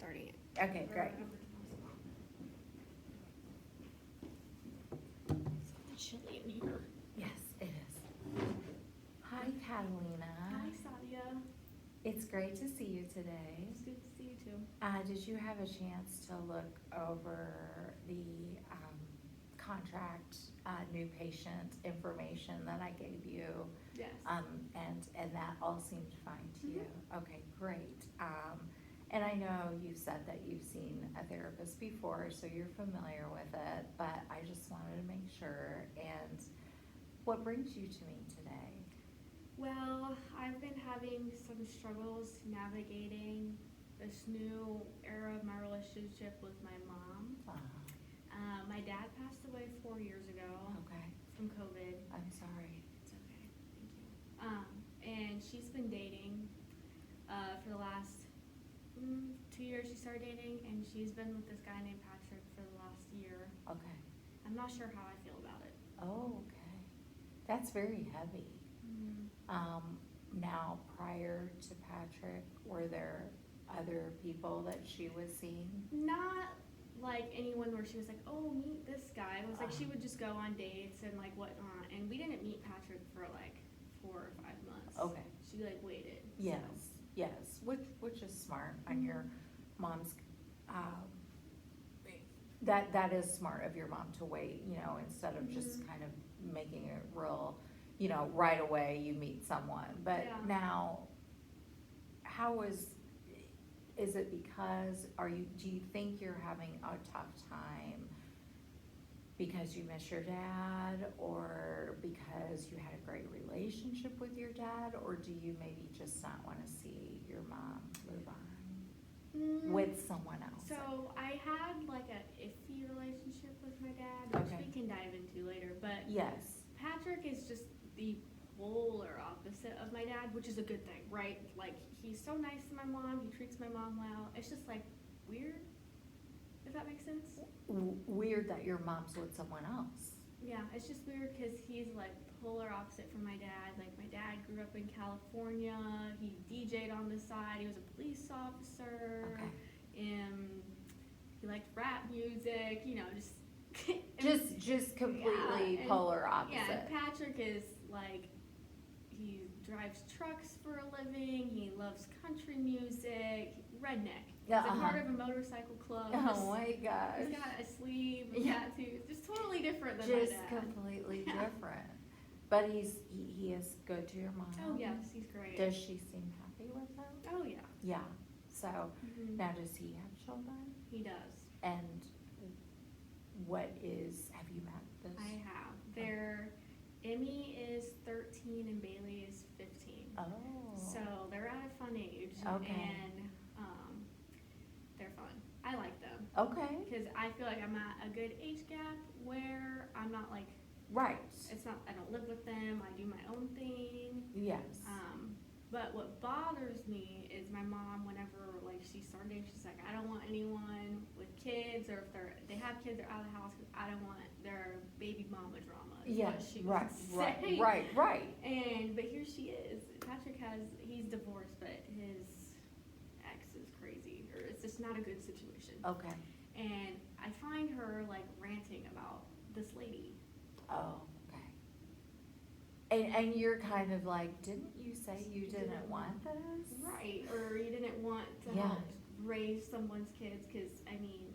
starting it. Okay, great. It's chilly in here. Yes, it is. Hi, Catalina. Hi, Sadia. It's great to see you today. It's good to see you too. Did you have a chance to look over the contract, new patient information that I gave you? Yes. And that all seemed fine to you? Okay, great. And I know you said that you've seen a therapist before, so you're familiar with it, but I just wanted to make sure. And what brings you to me today? Well, I've been having some struggles navigating this new era of my relationship with my mom. My dad passed away 4 years ago Okay, from COVID. I'm sorry. It's okay, thank you. And she's been dating for the last 2 years. She started dating, and she's been with this guy named Patrick for the last year. Okay. I'm not sure how I feel about it. Oh, okay. That's very heavy. Now, prior to Patrick, were there other people that she was seeing? Not like anyone where she was like, oh, meet this guy. It was like she would just go on dates and like whatnot. And we didn't meet Patrick for like 4 or 5 months. Okay. She like waited. Yes, yes, which is smart on your mom's, that is smart of your mom to wait, you know, instead of just kind of making it real, you know, right away you meet someone. But Yeah. now, how is it because, do you think you're having a tough time because you miss your dad, or because you had a great relationship with your dad, or do you maybe just not wanna see your mom move on with someone else? So I had like a iffy relationship with my dad, which Okay. we can dive into later. But Yes, Patrick is just the polar opposite of my dad, which is a good thing, right? Like, he's so nice to my mom, he treats my mom well. It's just like weird, if that makes sense. weird that your mom's with someone else. Yeah, it's just weird because he's like polar opposite from my dad. Like, my dad grew up in California, he DJ'd on the side, he was a police officer, Okay. and he liked rap music, you know, just Just completely and- polar opposite. Yeah, and Patrick is like, he drives trucks for a living, he loves country music, redneck. He's a part of a motorcycle club. Oh my gosh. He's got a sleeve, Yeah. tattoos, just totally different than Just my dad. completely Yeah. different. But he is good to your mom? Oh yes, he's great. Does she seem happy with him? Oh yeah. Yeah, so, Mhm. now does he have children? He does. And have you met this? I have. Emmy is 13 and Bailey is 15. Oh. So they're at a fun age. Okay. And they're fun. I like them. Okay, Because I feel like I'm at a good age gap where I'm not like, right, I don't live with them, I do my own thing. yes. But what bothers me is my mom, whenever like she started, she's like, I don't want anyone with kids, or if they have kids, they're out of the house, because I don't want their baby mama drama. Is what Yes, she would right, say. right. But here she is. Patrick he's divorced, but his ex is crazy, or it's just not a good situation. Okay, And I find her like ranting about this lady. oh, okay. And you're kind of like, didn't you say you didn't want this? Right, or you didn't want to Yeah. help raise someone's kids, because, I mean,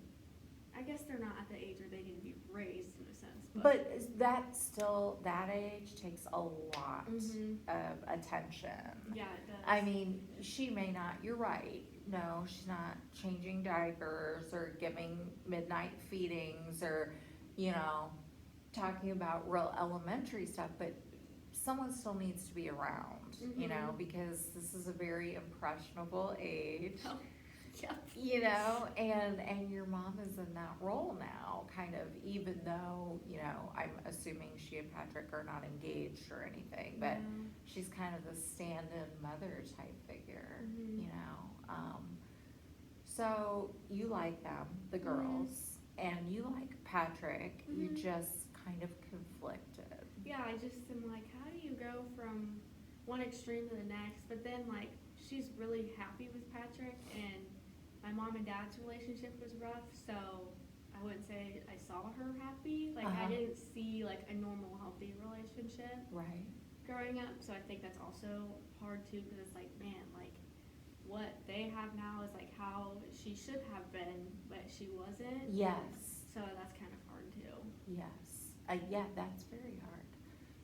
I guess they're not at the age where they need to be raised in a sense, But that age takes a lot Mhm. of attention. Yeah, it does. I mean, she may not, you're right, no, she's not changing diapers or giving midnight feedings or, you know, talking about real elementary stuff, but someone still needs to be around, you know, Mhm. because this is a very impressionable age. Oh, yeah. You know, and your mom is in that role now, kind of, even though, you know, I'm assuming she and Patrick are not engaged or anything, but Yeah. she's kind of the stand-in mother type figure, Mhm. you know. So you like them, the girls, and you like Patrick, you Mhm. just kind of conflicted. Yeah, I just am like, how do you go from one extreme to the next? But then, like, she's really happy with Patrick, and my mom and dad's relationship was rough, so I wouldn't say I saw her happy. Like, I didn't see, like, a normal, healthy relationship Right. growing up, so I think that's also hard too, because it's like, man, like, what they have now is like how she should have been, but she wasn't. Yes. So that's kind of hard too. Yes. Yeah, that's very hard.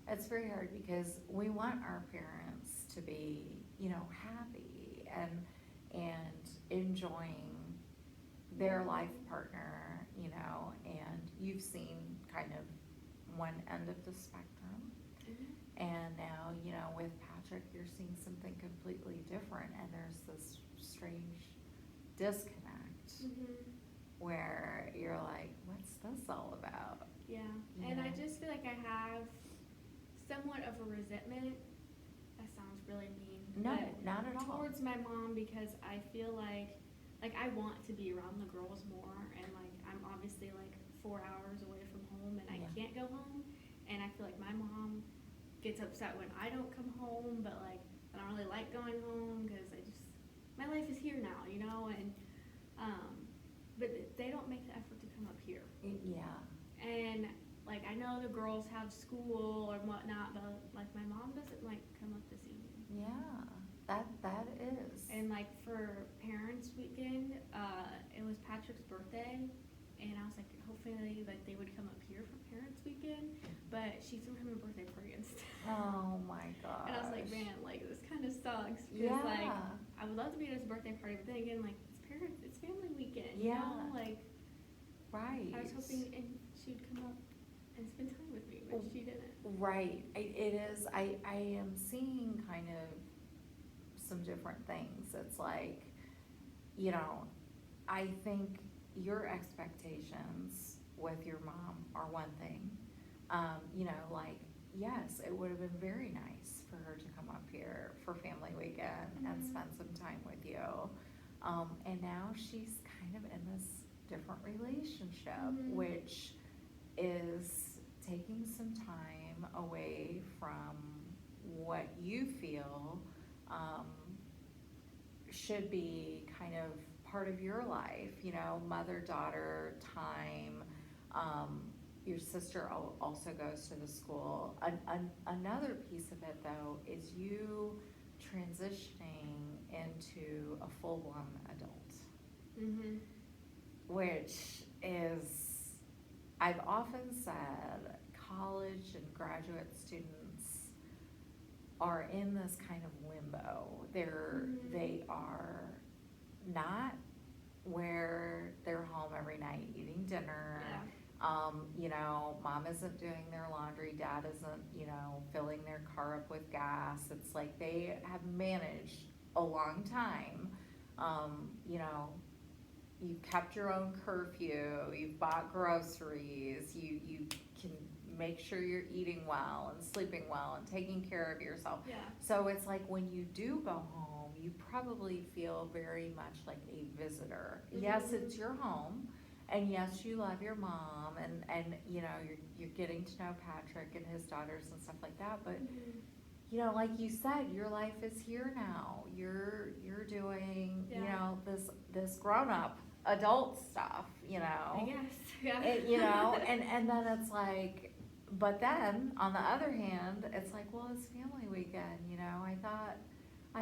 It's very hard because we want our parents to be, you know, happy and enjoying their life partner, you know, and you've seen kind of one end of the spectrum. And now, you know, with Patrick, you're seeing something completely different, and there's this strange disconnect where you're like, what's this all about? Yeah, You and I know? just feel like I have somewhat of a resentment. That sounds really mean. No, but not at all. towards my mom, because I feel like I want to be around the girls more, and like I'm obviously like 4 hours away from home, and I Yeah. can't go home, and I feel like my mom gets upset when I don't come home, but like I don't really like going home because my life is here now, you know, and but they don't make the effort to come up here. Yeah. And like I know the girls have school and whatnot, but like my mom doesn't like come up to see me. Yeah, that is. And like for parents weekend, it was Patrick's birthday, and I was like, hopefully like they would come up here for parents weekend, but she threw him a birthday party instead. Oh my gosh. And I was like, man, like this kind of sucks. Cause Yeah. like I would love to be at his birthday party, but then again, like it's family weekend. Yeah. You know? Like Right. I was hoping and she'd come up and spend time with me, but she didn't. Right, it is, I am seeing kind of some different things. It's like, you know, I think your expectations with your mom are one thing. You know, like, yes, it would have been very nice for her to come up here for family weekend and spend some time with you. And now she's kind of in this different relationship, which is taking some time away from what you feel should be kind of part of your life, you know, mother-daughter time. Your sister also goes to the school. Another piece of it, though, is you transitioning into a full-blown adult, which is, I've often said, college and graduate students are in this kind of limbo. They are not where they're home every night eating dinner. Yeah. You know, mom isn't doing their laundry, dad isn't, you know, filling their car up with gas. It's like they have managed a long time. You know, you've kept your own curfew, you've bought groceries, you can make sure you're eating well and sleeping well and taking care of yourself. Yeah. So it's like when you do go home, you probably feel very much like a visitor. Yes, it's your home, and yes, you love your mom, and you know, you're getting to know Patrick and his daughters and stuff like that, but you know, like you said, your life is here now. You're doing, you know, this grown-up adult stuff, you know. I guess, yeah. You know, and then it's like, but then on the other hand, it's like, well, it's family weekend, you know. I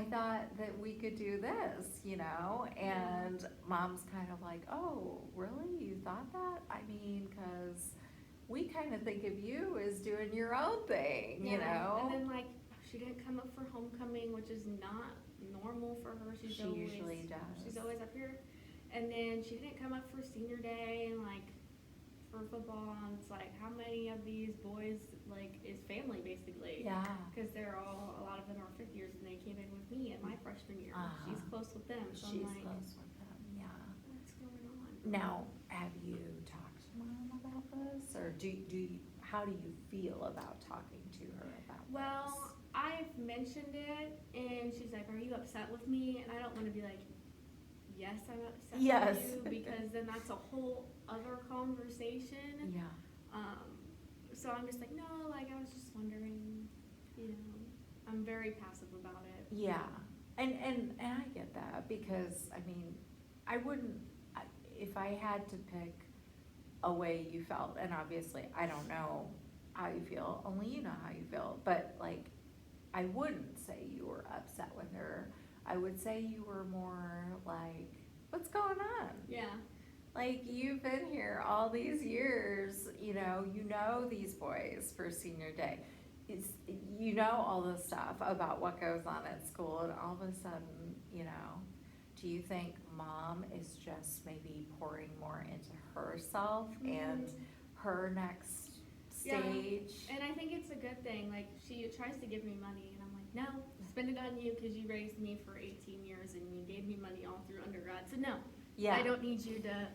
thought that we could do this, you know, and mom's kind of like, oh, really? You thought that? I mean, 'cause we kind of think of you as doing your own thing, you know. And then like she didn't come up for homecoming, which is not normal for her. She usually does. She's always up here. And then she didn't come up for senior day and like for football. And it's like, how many of these boys like is family basically? Yeah. Because a lot of them are fifth years, and they came in with me in my freshman year. She's close with them, so She's I'm like, close with them, yeah. what's going on? Now, have you talked to mom about this, or how do you feel about talking to her about this? Well, I've mentioned it, and she's like, are you upset with me? And I don't want to be like, yes, I'm upset Yes. with you, because then that's a whole other conversation. Yeah. So I'm just like, no, like I was just wondering, you know, I'm very passive about it. Yeah, and I get that, because, I mean, I wouldn't, if I had to pick a way you felt, and obviously I don't know how you feel, only you know how you feel, but like, I wouldn't say you were upset with her. I would say you were more like, what's going on? Yeah. Like, you've been here all these years, you know these boys for senior day. It's, you know all the stuff about what goes on at school, and all of a sudden, do you think mom is just maybe pouring more into herself and her next Yeah. stage? And I think it's a good thing. Like, she tries to give me money, and I'm like, no, spend it on you because you raised me for 18 years and you gave me money all through undergrad. So no, Yeah. I don't need you to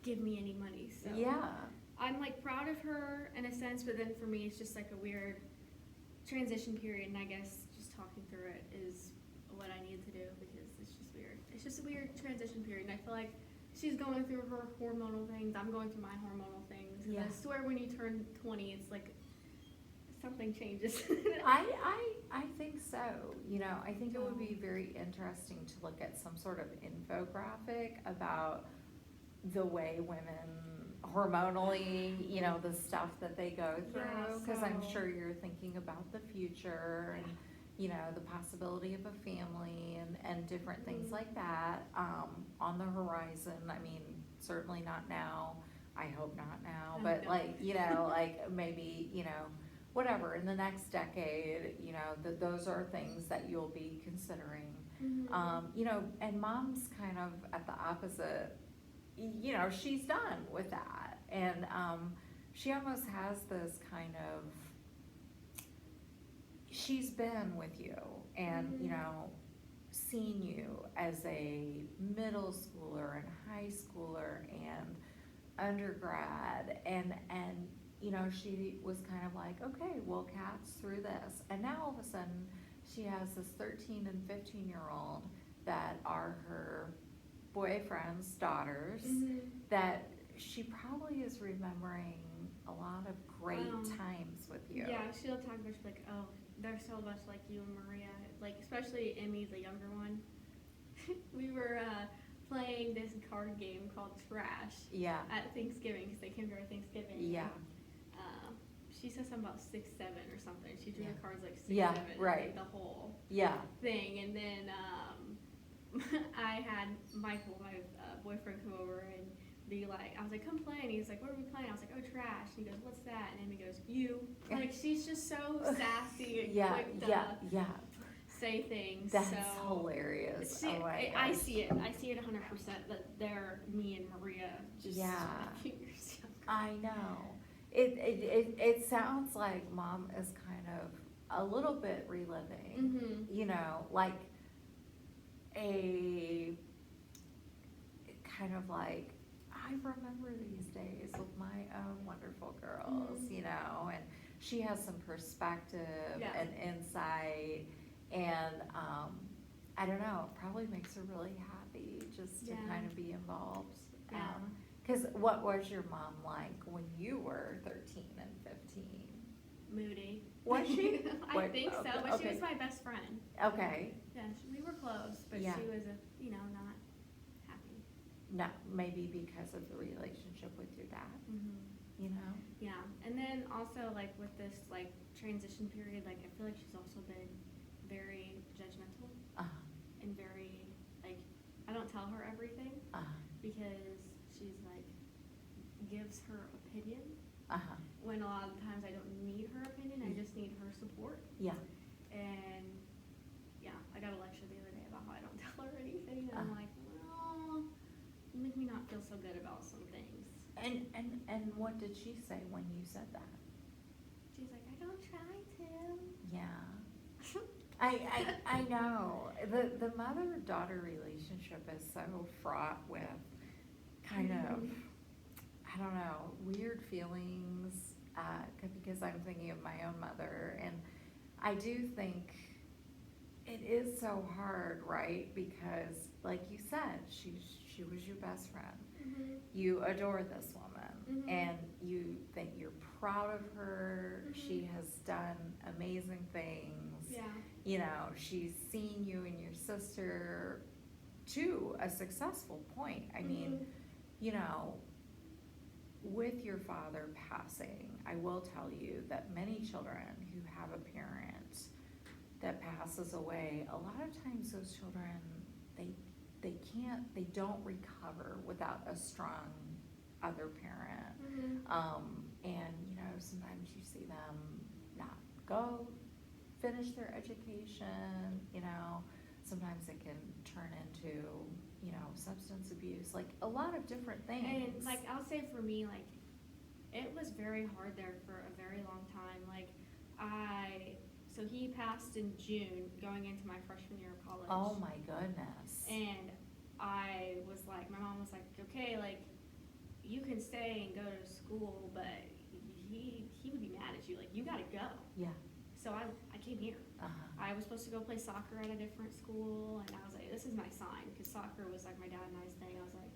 give me any money. So Yeah. I'm like proud of her in a sense, but then for me, it's just like a weird transition period. And I guess just talking through it is what I need to do because it's just weird. It's just a weird transition period. And I feel like she's going through her hormonal things. I'm going through my hormonal things. And Yeah. I swear when you turn 20, it's like something changes. I think so. I think it would be very interesting to look at some sort of infographic about the way women hormonally, the stuff that they go through. Yeah, Because I'm so- sure you're thinking about the future and, the possibility of a family and different things like that on the horizon. I mean, certainly not now. I hope not now. I But know. like maybe, whatever, in the next decade, those are things that you'll be considering. And mom's kind of at the opposite, she's done with that. And she almost has this kind of, she's been with you and, seen you as a middle schooler and high schooler and undergrad and she was kind of like, okay, well, Kat's through this. And now all of a sudden, she has this 13 and 15-year-old that are her boyfriend's daughters that she probably is remembering a lot of great times with you. Yeah, she'll talk about, she's like, oh, they're so much like you and Maria. Like, especially Emmy, the younger one. We were playing this card game called Trash Yeah, at Thanksgiving because they came to our Thanksgiving. yeah, She said something about 6'7" or something. She drew Yeah. the cards like 6'7", Yeah, right. like the whole yeah, thing. And then I had Michael, my boyfriend, come over and be like, I was like, come play. And he's like, what are we playing? I was like, oh, Trash. And he goes, what's that? And Amy goes, you. Like, she's just so sassy and yeah, quick to yeah. say things. That's so hilarious. She, Oh my I gosh. see it. I see it 100% that they're me and Maria just Yeah. a few years younger. I know. It sounds like mom is kind of a little bit reliving, like a kind of like, I remember these days with my own wonderful girls, and she has some perspective Yeah. and insight, and I don't know, it probably makes her really happy just to Yeah. kind of be involved. Yeah. Because what was your mom like when you were 13 and 15? Moody. Was she? I What- think so, okay, but she okay. was my best friend. Okay, Yeah, we were close, but Yeah. she was not happy. no, maybe because of the relationship with your dad, Yeah, and then also like with this like transition period, like I feel like she's also been very judgmental and very like, I don't tell her everything because she's like gives her opinion when a lot of the times I don't need her opinion, I just need her support. yeah, And yeah, I got a lecture the other day about how I don't tell her anything. And I'm like, well, you make me not feel so good about some things. and what did she say when you said that? She's like, I don't try to. Yeah. I know, the mother-daughter relationship is so fraught with kind of, I don't know, weird feelings, because I'm thinking of my own mother, and I do think it is so hard, right? Because, like you said, she was your best friend. You adore this woman, and you think you're proud of her. She has done amazing things. Yeah. She's seen you and your sister to a successful point. I mean, Mhm. you know, with your father passing, I will tell you that many children who have a parent that passes away, a lot of times those children, they don't recover without a strong other parent. Mhm. And, you know, sometimes you see them not go finish their education, you know, sometimes it can turn into, you know, substance abuse, like a lot of different things. And like I'll say for me, like it was very hard there for a very long time. Like so he passed in June, going into my freshman year of college. Oh my goodness. And I was like, my mom was like, okay, like you can stay and go to school, but he would be mad at you. Like you gotta go. Yeah. So I came here. Uh-huh. I was supposed to go play soccer at a different school, and I was like, this is my sign, because soccer was like my dad and I's thing. I was like,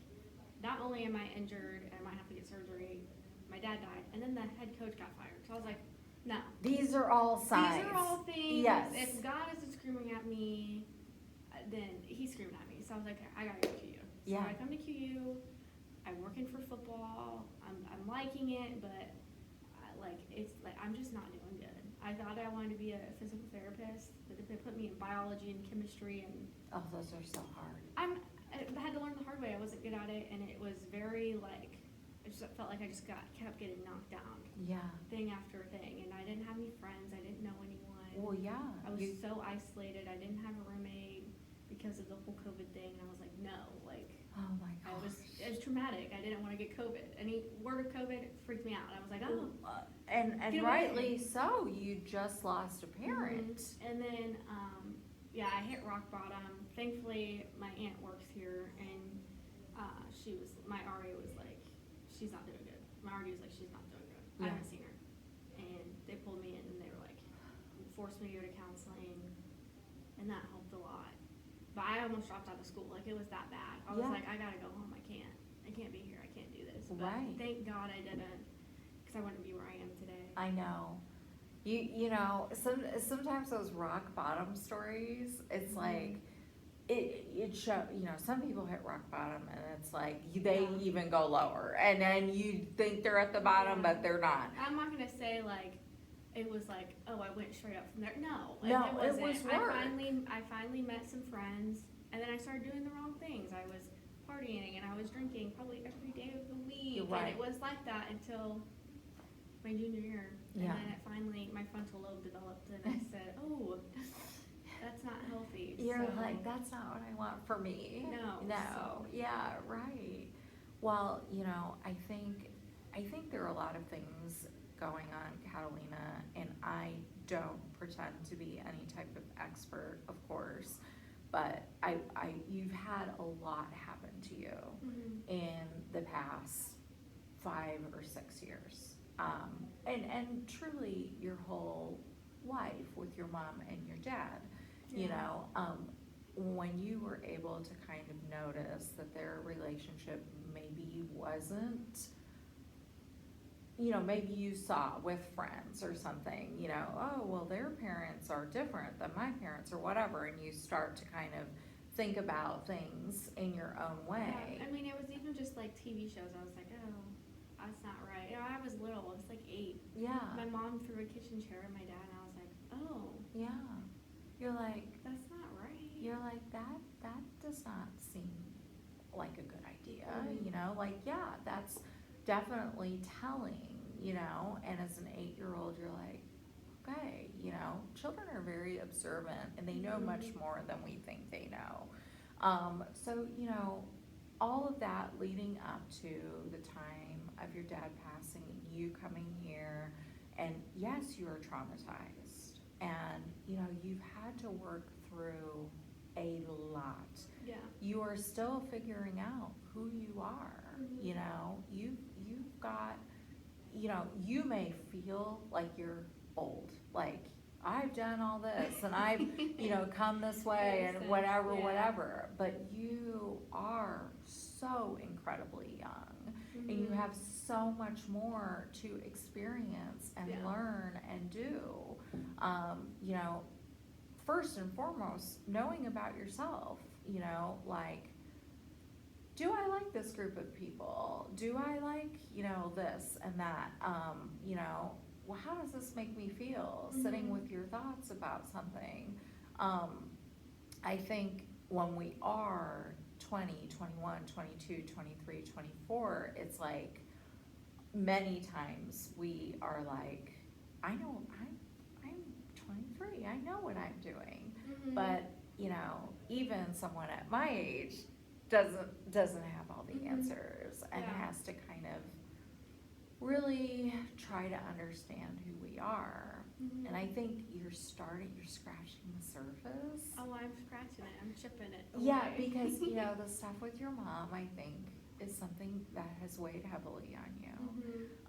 not only am I injured and I might have to get surgery, my dad died, and then the head coach got fired. So I was like, no. These are all signs. These are all things. Yes. If God isn't screaming at me, then he's screaming at me. So I was like, I gotta go to QU. So Yeah. I come to QU. I'm working for football. I'm liking it, but I'm just not doing good. I thought I wanted to be a physical therapist, but they put me in biology and chemistry, and Oh, those are so hard. I had to learn the hard way. I wasn't good at it, and it was very like I just felt like I just kept getting knocked down, Yeah. thing after thing, and I didn't have any friends. I didn't know anyone. Well, yeah. I was so isolated. I didn't have a roommate because of the whole COVID thing, and I was like, no, like. Oh my It was traumatic. I didn't want to get COVID. Any word of COVID freaked me out. I was like, oh. And Get away. rightly so, you just lost a parent. And then, yeah, I hit rock bottom. Thankfully, my aunt works here, and my RA was like, she's not doing good. My RD was like, she's not doing good. I Yeah. haven't seen her. And they pulled me in, and they were like, forced me to go to counseling, and that helped a lot. But I almost dropped out of school. Like, it was that bad. I was Yeah. like, I gotta go home. I can't be here. I can't do this. But Right. thank God I didn't, because I wouldn't be where I am today. I know. You know, sometimes those rock bottom stories, it's like, it show, you know, some people hit rock bottom and it's like, they Yeah. even go lower. And then you think they're at the bottom, Yeah. but they're not. I'm not gonna say like, it was like, oh, I went straight up from there. No. No, it it wasn't. was work. I finally met some friends, and then I started doing the wrong things. I was partying and I was drinking probably every day of the week. You're right. And it was like that until my junior year. And Yeah. then it finally, my frontal lobe developed, and I said, oh, that's not healthy. You're So, like, that's not what I want for me. No, No, so- yeah, right. Well, you know, I think there are a lot of things going on, Catalina, and I don't pretend to be any type of expert, of course, but you've had a lot happen to you Mhm. in the past 5 or 6 years. And truly your whole life with your mom and your dad, you Yeah. know, when you were able to kind of notice that their relationship maybe wasn't, you know, maybe you saw with friends or something, you know, oh, well, their parents are different than my parents or whatever, and you start to kind of think about things in your own way. Yeah, I mean, it was even just like TV shows. I was like, oh, that's not right. You know, I was little. I was like 8. Yeah, My mom threw a kitchen chair at my dad, and I was like, oh, yeah. You're like, that does not seem like a good idea, Mhm. you know, like, yeah, that's definitely telling, you know, and as an 8-year-old, you're like, okay, you know, children are very observant and they know much Mhm. more than we think they know. So, you know, all of that leading up to the time of your dad passing, you coming here, and yes, you are traumatized, and, you know, you've had to work through a lot. yeah. You are still figuring out who you are, Mhm. you know, you've got, you know, you may feel like you're old, like, I've done all this, and I've, you know, come this way, and whatever, Yeah. whatever, but you are so incredibly young, and you Mhm. have so much more to experience and Yeah. learn and do. You know, first and foremost, knowing about yourself, you know, like, do I like this group of people? Do I like, you know, this and that? You know, well, how does this make me feel, sitting Mhm. with your thoughts about something? I think when we are 20, 21, 22, 23, 24, it's like, many times we are like, I know, I'm 23, I know what I'm doing. Mhm. But, you know, even someone at my age doesn't have all the Mhm. answers, and Yeah. has to kind of really try to understand who we are. Mhm. And I think you're scratching the surface. Oh, I'm scratching it. I'm chipping it. Yeah, away. because, you know, the stuff with your mom, I think, is something that has weighed heavily on you.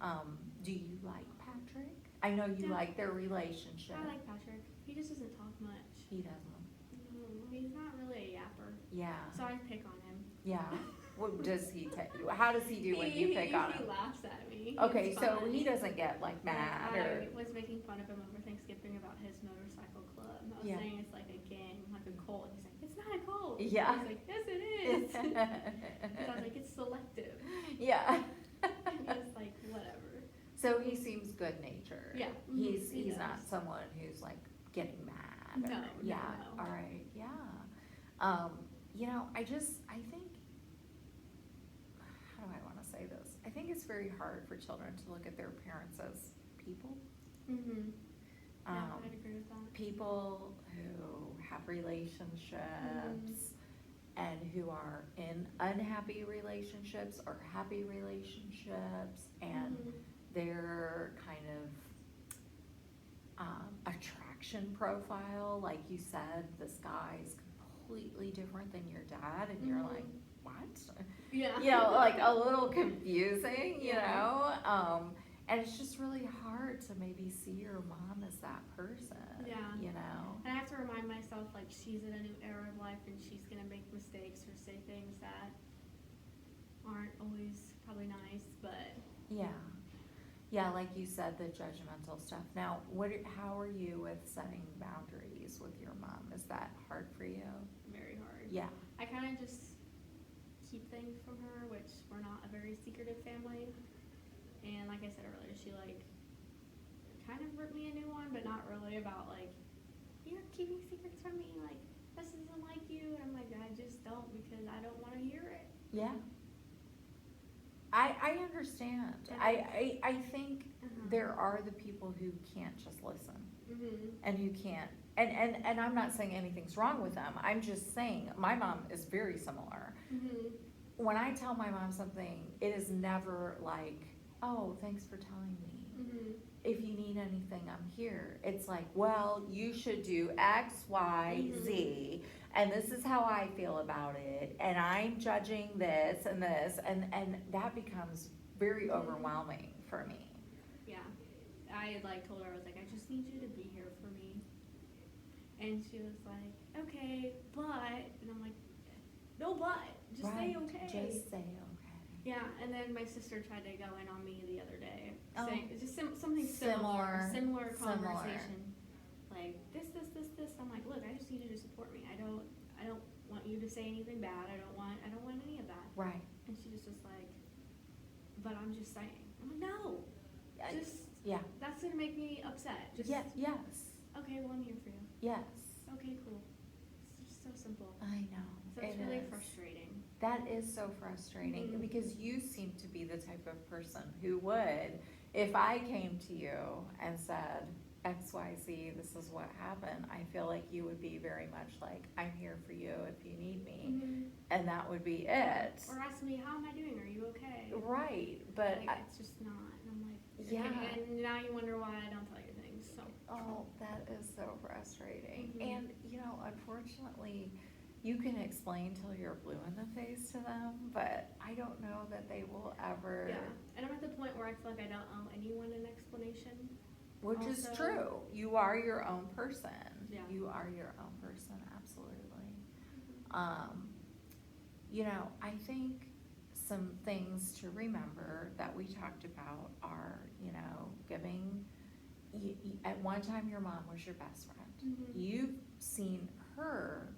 Mhm. Do you like Patrick? I know you Yeah. like their relationship. I like Patrick. He just doesn't talk much. He doesn't. No, he's not really a yapper. Yeah. So I pick on him. Yeah. What does he how does he do when you pick on He him? laughs at me. Okay, It's so fun. he doesn't get like mad or, I was making fun of him over Thanksgiving about his motorcycle club. I was Yeah. saying it's like a gang, like a cult. He's like, it's not a cult. Yeah. I was like, yes, it is. 'Cause I was like, it's selective. yeah. And he was like, whatever. So he seems good natured. Yeah. He's He he's not does. someone who's like getting mad. No, or, no, yeah. no. All right. Yeah. You know, I think, how do I want to say this? I think it's very hard for children to look at their parents as people. Mm-hmm. Yeah, Um, I'd agree with that. People who have relationships and who are in unhappy relationships or happy relationships, and Mhm. their kind of attraction profile, like you said, this guy's completely different than your dad, and you're Mhm. like, what? Yeah. You know, like a little confusing, you Yeah. know? And it's just really hard to maybe see your mom as that person, Yeah. you know? And I have to remind myself, like, she's in a new era of life and she's gonna make mistakes or say things that aren't always probably nice, but Yeah. Yeah, like you said, the judgmental stuff. Now, how are you with setting boundaries with your mom? Is that hard for you? very hard. Yeah. I kind of just keep things from her, which we're not a very secretive family. And like I said earlier, she like kind of ripped me a new one, but not really about like, you're keeping secrets from me, like this isn't like you. And I'm like, I just don't because I don't want to hear it. Yeah. I understand. I think there are the people who can't just listen. Mm-hmm. And who can't, and I'm not saying anything's wrong with them. I'm just saying, my mom is very similar. Mm-hmm. When I tell my mom something, it is never like, oh, thanks for telling me. Mm-hmm. If you need anything, I'm here. It's like, well, you should do X, Y, Z, and this is how I feel about it, and I'm judging this, and that becomes very overwhelming for me. Yeah. I like told her, I was like, I just need you to be here for me. And she was like, okay, but, and I'm like, no but, just say okay. Just say okay. Yeah, and then my sister tried to go in on me the other day, Oh. saying it's just something similar conversation. Like this. I'm like, look, I just need you to support me. I don't want you to say anything bad. I don't want any of that. Right. And she was just like, but I'm just saying. I'm like, no, just Yeah. that's gonna make me upset. Just Yes. Yes. okay, well I'm here for you. Yes. Okay, cool. It's just so simple. I know. So it's It really is. frustrating. That is so frustrating, Mhm. because you seem to be the type of person who would, if I came to you and said, X, Y, Z, this is what happened, I feel like you would be very much like, I'm here for you if you need me, Mm-hmm. and that would be it. Or ask me, how am I doing? Are you okay? Right, but, Like, it's just not. And I'm like, Yeah. And now you wonder why I don't tell you things. So. oh, that is so frustrating. Mhm. And, you know, unfortunately, you can explain till you're blue in the face to them, but I don't know that they will ever. Yeah. And I'm at the point where I feel like I don't owe anyone an explanation. Which is Also- true. You are your own person. Yeah. You are your own person, absolutely. Mm-hmm. You know, I think some things to remember that we talked about are, you know, at one time your mom was your best friend. Mhm. You've seen her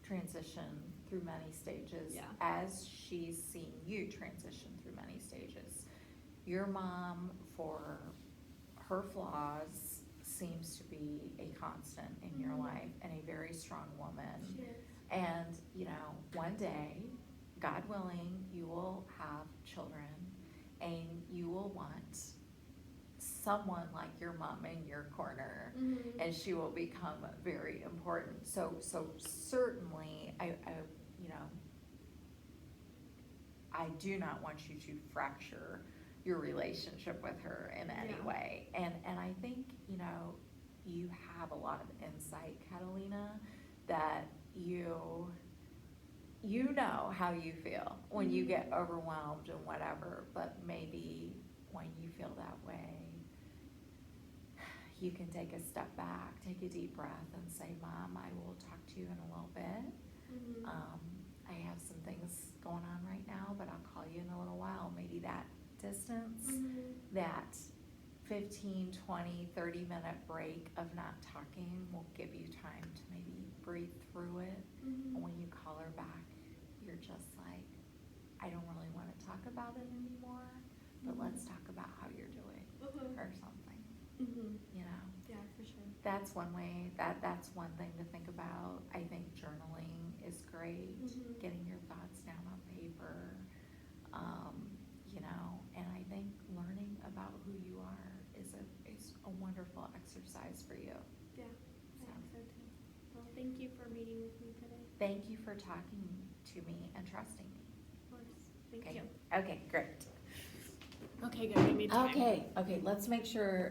transition through many stages, Yeah. as she's seen you transition through many stages. Your mom, for her flaws, seems to be a constant in your Mhm. life and a very strong woman. She is. And, you know, one day, God willing, you will have children and you will want someone like your mom in your corner, Mhm. and she will become very important. So certainly, I, you know, I do not want you to fracture your relationship with her in any Yeah. way. And I think, you know, you have a lot of insight, Catalina, that you know how you feel when you Mhm. get overwhelmed and whatever, but maybe when you feel that way, you can take a step back, take a deep breath and say, Mom, I will talk to you in a little bit. Mhm. I have some things going on right now, but I'll call you in a little while. Maybe that distance, Mhm. that 15, 20, 30-minute break of not talking will give you time to maybe breathe through it. Mhm. And when you call her back, you're just like, I don't really want to talk about it anymore, but Mhm. let's talk about how you're doing Mhm. or something, Mhm. you know? Yeah, for sure. That's one way, that's one thing to think about. I think journaling is great, Mhm. getting your thoughts down on paper, you know, and I think learning about who you are is a wonderful exercise for you. Yeah, So, I think so too. Well, thank you for meeting with me today. thank you for talking to me and trusting me. Of course. Thank Okay. you. Okay, great. Okay, good. Give me time. Okay, let's make sure